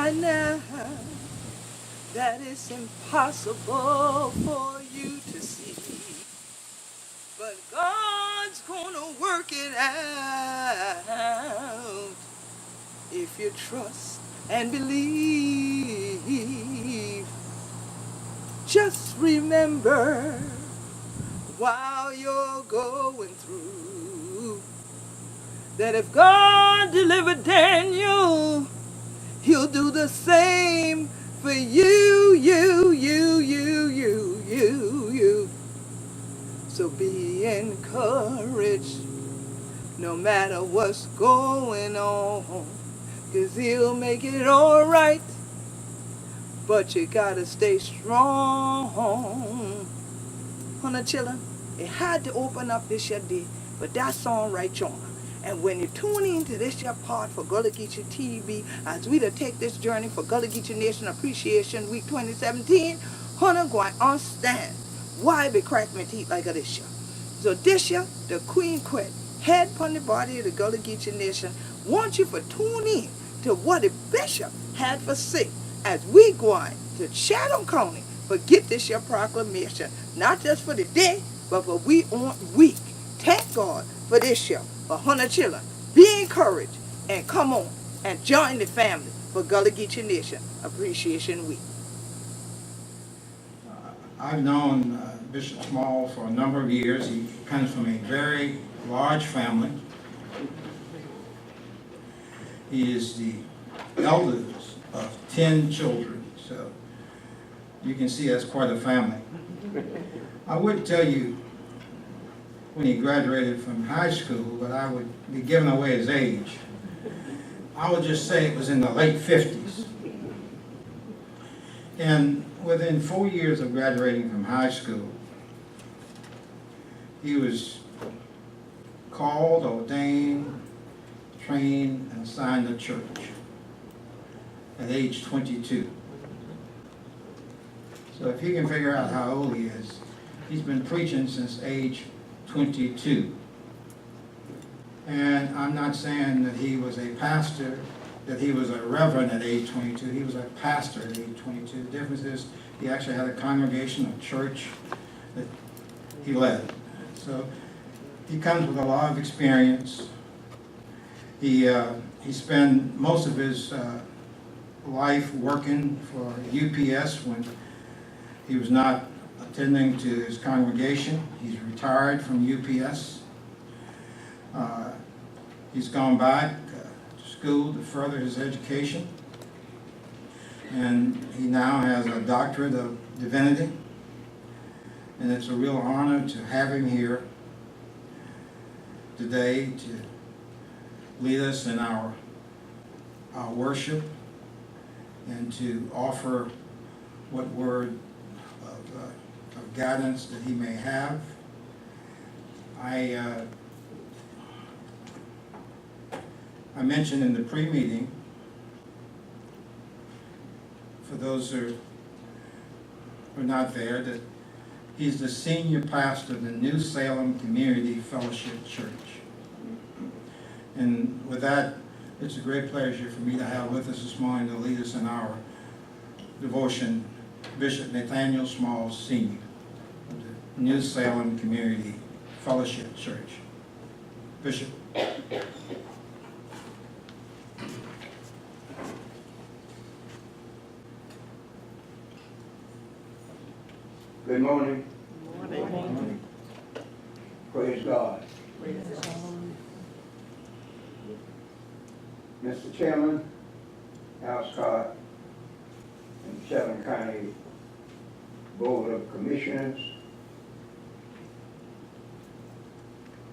right now that it's impossible for you to see. But God's gonna work it out if you trust and believe. Just remember while you're going through that if God delivered Daniel, He'll do the same for you, you. So be encouraged no matter what's going on, 'cause He'll make it all right. But you gotta stay strong. Honey children, it had to open up this year day, but that song right on. And when you tune into this your part for Gullah Geechee TV, as we to take this journey for Gullah Geechee Nation Appreciation Week 2017, honey, go and understand why they crack my teeth like this year. So this year, the Queen quit, head upon the body of the Gullah Geechee Nation, want you to tune in to what the bishop had for say as we go on to Chatham County for get this your proclamation, not just for the day, but for we on week. Thank God for this year. For 100 children, be encouraged and come on and join the family for Gullah Geechee Nation Appreciation Week. I've known Bishop Small for a number of years. He comes from a very large family. He is the eldest of 10 children, so you can see that's quite a family. I wouldn't tell you when he graduated from high school, but I would be giving away his age. I would just say it was in the late 50s. And within 4 years of graduating from high school, he was called, ordained, trained, and assigned to church at age 22. So if you can figure out how old he is, he's been preaching since age 22. And I'm not saying that he was a pastor, that he was a reverend at age 22. He was a pastor at age 22. The difference is he actually had a congregation, a church that he led. So he comes with a lot of experience. He spent most of his life working for UPS when he was not attending to his congregation. He's retired from UPS. He's gone back to school to further his education, and he now has a doctorate of divinity, and it's a real honor to have him here today to lead us in our worship and to offer what word of guidance that he may have. I mentioned in the pre-meeting, for those who are not there, that he's the senior pastor of the New Salem Community Fellowship Church. And with that, it's a great pleasure for me to have with us this morning to lead us in our devotion, Bishop Nathaniel Smalls, Sr. of the New Salem Community Fellowship Church. Bishop. Good morning. Good morning. Praise God. Praise God. Mr. Chairman, Al Scott, and Chatham County Board of Commissioners,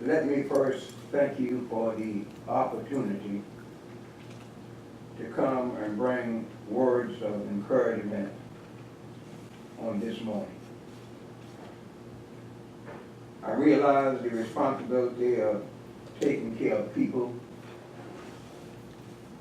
let me first thank you for the opportunity to come and bring words of encouragement on this morning. I realize the responsibility of taking care of people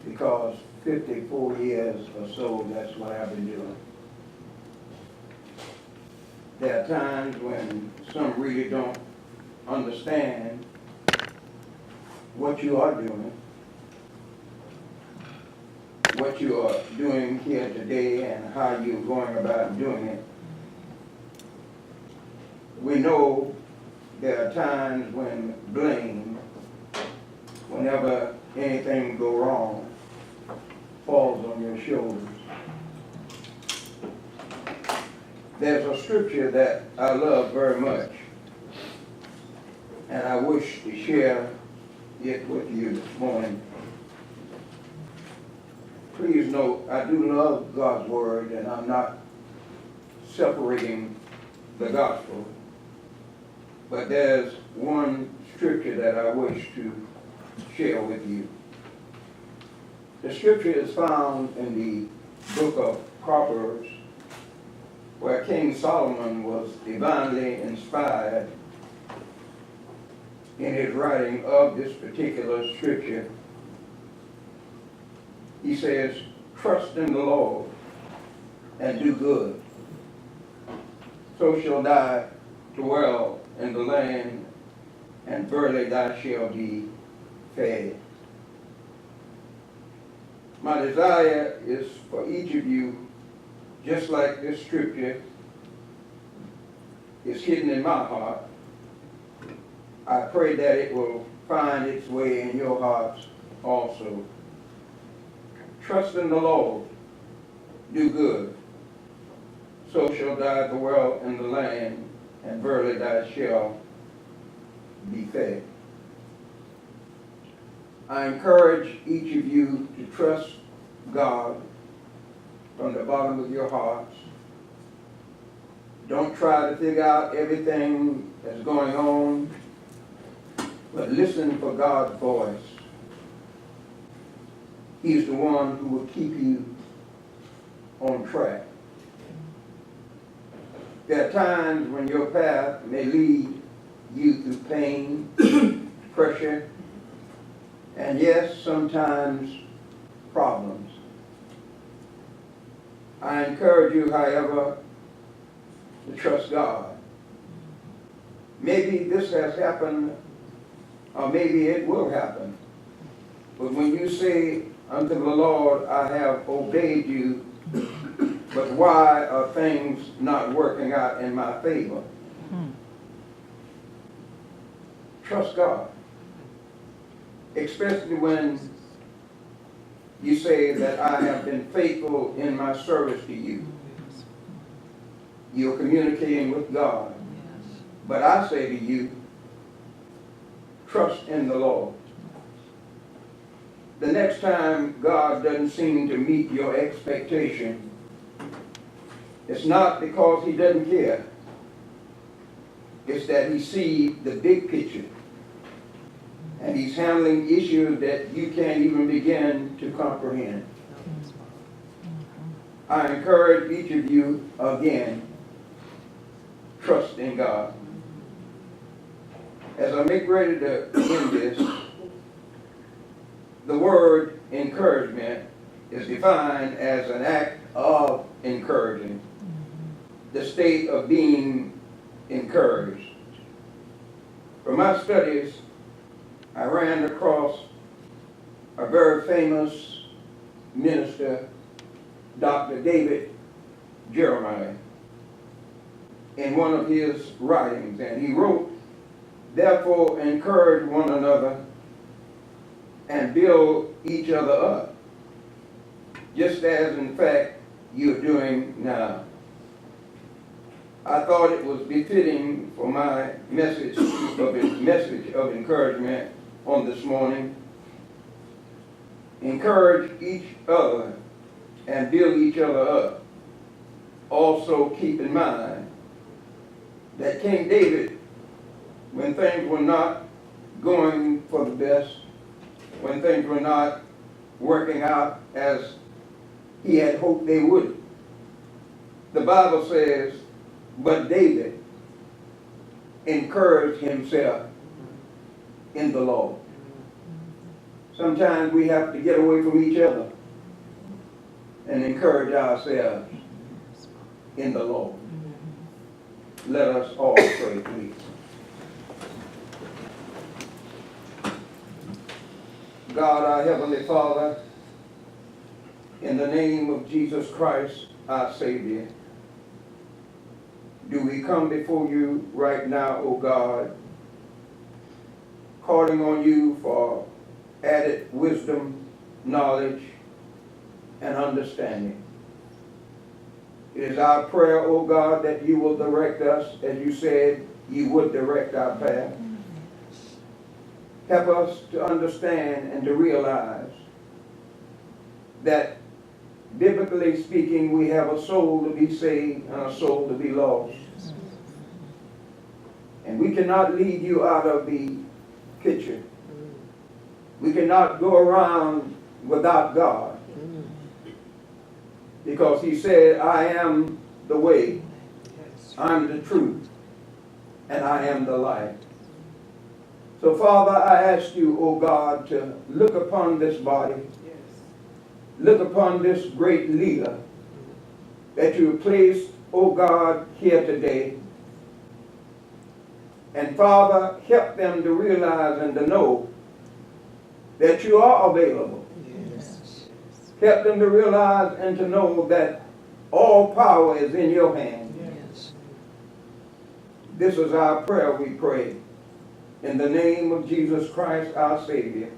because 54 years or so, that's what I've been doing. There are times when some really don't understand what you are doing, what you are doing here today and how you're going about doing it. We know there are times when blame, whenever anything go wrong, falls on your shoulders. There's a scripture that I love very much, and I wish to share it with you this morning. Please note, I do love God's word, and I'm not separating the gospel. But there's one scripture that I wish to share with you. The scripture is found in the Book of Proverbs, where King Solomon was divinely inspired in his writing of this particular scripture. He says, "Trust in the Lord and do good, so shall thou dwell in the land, and verily thou shalt be fed." My desire is for each of you, just like this scripture is hidden in my heart, I pray that it will find its way in your hearts also. Trust in the Lord, do good, so shall thou dwell in the land, and verily thou shalt be fed. I encourage each of you to trust God from the bottom of your hearts. Don't try to figure out everything that's going on, but listen for God's voice. He's the one who will keep you on track. There are times when your path may lead you through pain, pressure, and yes, sometimes problems. I encourage you, however, to trust God. Maybe this has happened, or maybe it will happen. But when you say unto the Lord, I have obeyed you, but why are things not working out in my favor? Trust God. Especially when you say that I have been faithful in my service to you. You're communicating with God. But I say to you, trust in the Lord. The next time God doesn't seem to meet your expectation, it's not because he doesn't care. It's that he sees the big picture. And he's handling issues that you can't even begin to comprehend. I encourage each of you again, trust in God. As I make ready to end this, the word encouragement is defined as an act of encouraging, the state of being encouraged. From my studies, I ran across a very famous minister, Dr. David Jeremiah, in one of his writings, and he wrote, "Therefore encourage one another and build each other up, just as in fact you're doing now." I thought it was befitting for my message of encouragement on this morning. Encourage each other and build each other up. Also keep in mind that King David, when things were not going for the best, when things were not working out as he had hoped they would, the Bible says, but David encouraged himself in the Lord. Sometimes we have to get away from each other and encourage ourselves in the Lord. Let us all pray, please. God, our Heavenly Father, In the name of Jesus Christ, our Savior, do we come before you right now, O God, calling on you for added wisdom, knowledge, and understanding. It is our prayer, O God, that you will direct us as you said you would direct our path. Help us to understand and to realize that, biblically speaking, we have a soul to be saved and a soul to be lost. And we cannot leave you out of the picture. We cannot go around without God. Because he said, I am the way, I'm the truth, and I am the life. So Father, I ask you, O God, to look upon this body, look upon this great leader that you have placed, O God, here today. And Father, help them to realize and to know that you are available. Yes. Help them to realize and to know that all power is in your hand. Yes. This is our prayer, we pray. In the name of Jesus Christ, our Savior.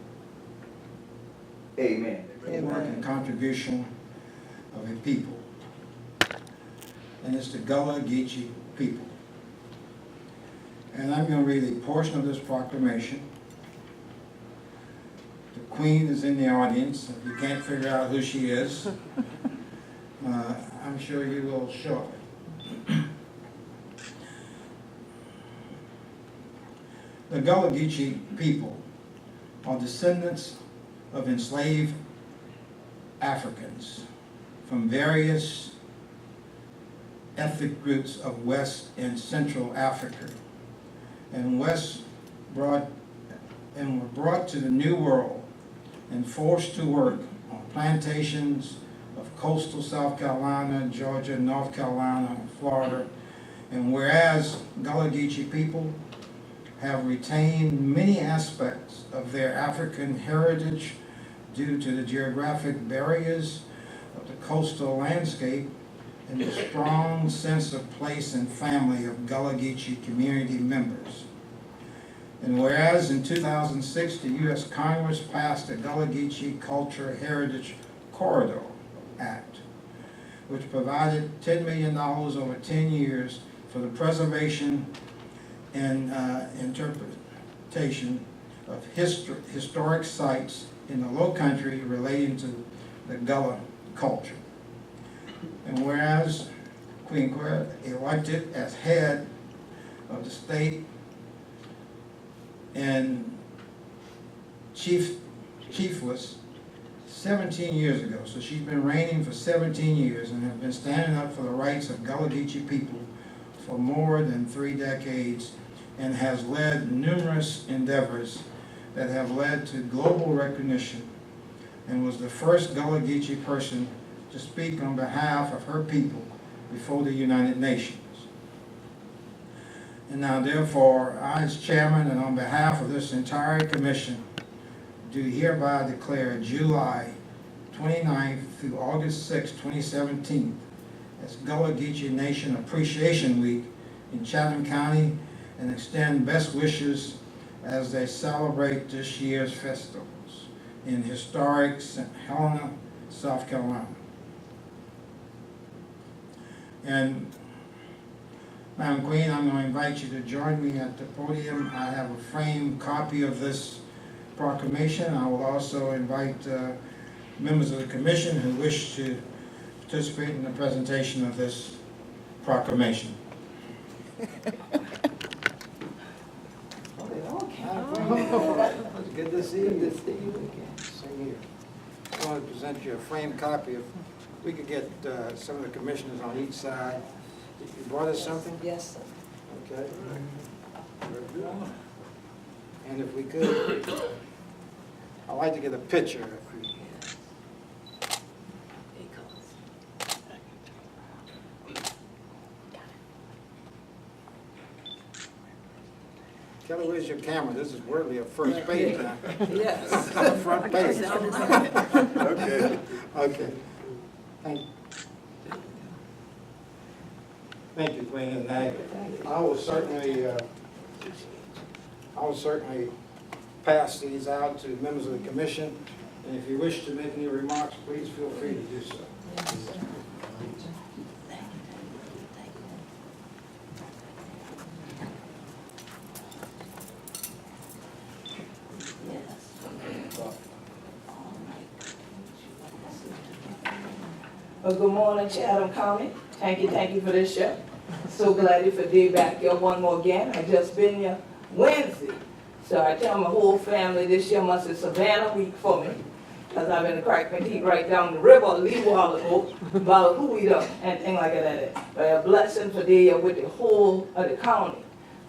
Amen. The work and contribution of a people. And it's the Gullah Geechee people. And I'm going to read a portion of this proclamation. The Queen is in the audience. If you can't figure out who she is, I'm sure you will shortly. The Gullah Geechee people are descendants of enslaved Africans from various ethnic groups of West and Central Africa, and were brought to the New World and forced to work on plantations of coastal South Carolina, Georgia, North Carolina, Florida. And whereas Gullah Geechee people have retained many aspects of their African heritage due to the geographic barriers of the coastal landscape and the strong sense of place and family of Gullah Geechee community members. And whereas in 2006, the U.S. Congress passed the Gullah Geechee Culture Heritage Corridor Act, which provided $10 million over 10 years for the preservation and interpretation of historic sites in the Low Country relating to the Gullah culture. And whereas Queen Quet elected as head of the state and chiefless 17 years ago, so she's been reigning for 17 years and has been standing up for the rights of Gullah Geechee people for more than 3 decades, and has led numerous endeavors that have led to global recognition, and was the first Gullah Geechee person to speak on behalf of her people before the United Nations. And now therefore, I as chairman and on behalf of this entire commission do hereby declare July 29th through August 6, 2017 as Gullah Geechee Nation Appreciation Week in Chatham County, and extend best wishes as they celebrate this year's festivals in historic St. Helena, South Carolina. And Madam Queen, I'm going to invite you to join me at the podium. I have a framed copy of this proclamation. I will also invite members of the commission who wish to participate in the presentation of this proclamation. Good to see you. Good to see you again. Same here. I want to present you a framed copy of, we could get some of the commissioners on each side. You brought us something? Yes, sir. Okay. Very good. And if we could, I'd like to get a picture. Kelly, where's your camera? This is worthy of first page now. Yes. Front page. Okay. Okay. Thank you, Queen, and I will certainly pass these out to members of the commission, and if you wish to make any remarks, please feel free to do so. Well, good morning, Chatham County. Thank you for this show. So glad for be back here one more again. I just been here Wednesday. So I tell my whole family this year must be Savannah week for me. Because I've been to crack my teeth right down the river, leave water, about who we done, and things like that. But a blessing for the year with the whole of the county.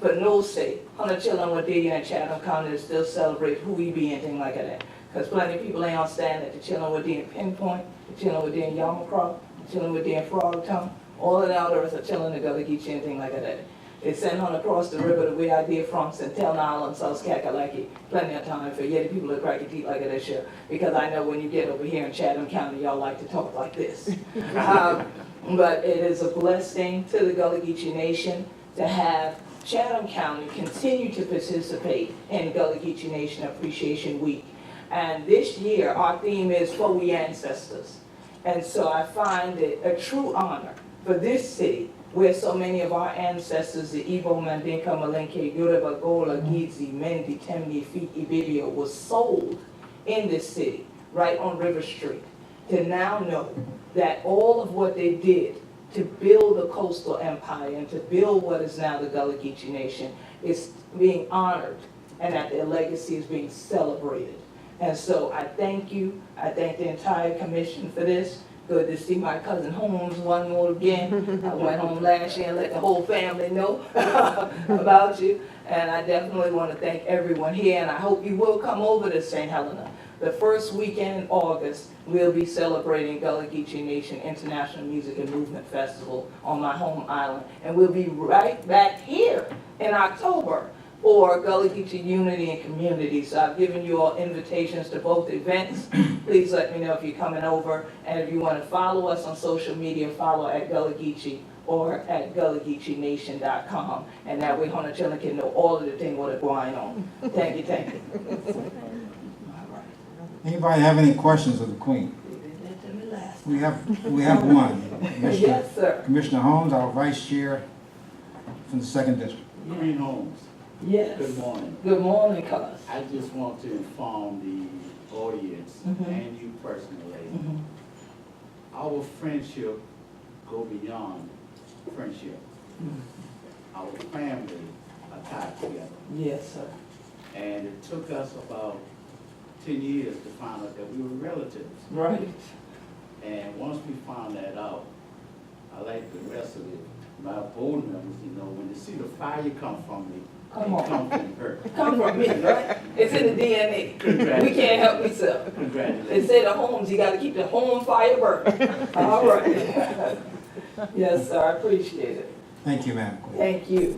For no sake, 100 children were there in Chatham County to still celebrate who we be and things like that. Because plenty of people ain't understand that the children were there in Pinpoint, the children were there in Yarmacroft, the children were there in Frogtown, all of the others are children in Gullah, Geechee and things like that. They sent on across the river the way I did from Centennial Island, South Kakalaki, plenty of time for the people to crack your teeth like that shit. Because I know when you get over here in Chatham County, y'all like to talk like this. But it is a blessing to the Gullah Geechee Nation to have Chatham County continue to participate in Gullah Geechee Nation Appreciation Week. And this year, our theme is For We Ancestors. And so I find it a true honor for this city, where so many of our ancestors, the Igbo, Mandinka, Malinke, Yoruba, Gullah, Geechee, Mendi, Temgi, Fiki, Ibibio, was sold in this city, right on River Street, to now know that all of what they did to build the coastal empire and to build what is now the Gullah Geechee Nation is being honored, and that their legacy is being celebrated. And so I thank you. I thank the entire commission for this. Good to see my cousin Holmes one more again. I went home last year and let the whole family know about you. And I definitely want to thank everyone here. And I hope you will come over to St. Helena. The first weekend in August, we'll be celebrating Gullah Geechee Nation International Music and Movement Festival on my home island. And we'll be right back here in October for Gullah Geechee Unity and Community. So I've given you all invitations to both events. Please let me know if you're coming over. And if you want to follow us on social media, follow at Gullah Geechee or at GullahGeecheeNation.com. And that way, Hona children can know all of the things that are going on. Thank you, thank you. Anybody have any questions of the Queen? We have one. Yes, sir. Commissioner Holmes, our Vice Chair from the 2nd District. Queen Holmes, Yes. good morning. Good morning, cuz. I just want to inform the audience and you personally, our friendship go beyond friendship. Our family are tied together. Yes, sir. And it took us about 10 years to find out that we were relatives. Right. And once we found that out, I like the rest of my board members, you know, when they see the fire come from me, Come on. come from her. Come from me, right? It's in the DNA. Congratulations. We can't help ourselves. They Congratulations. say the homes, you gotta keep the home fire burning. All right. Yes, sir, I appreciate it. Thank you, Madam Queen. Thank you.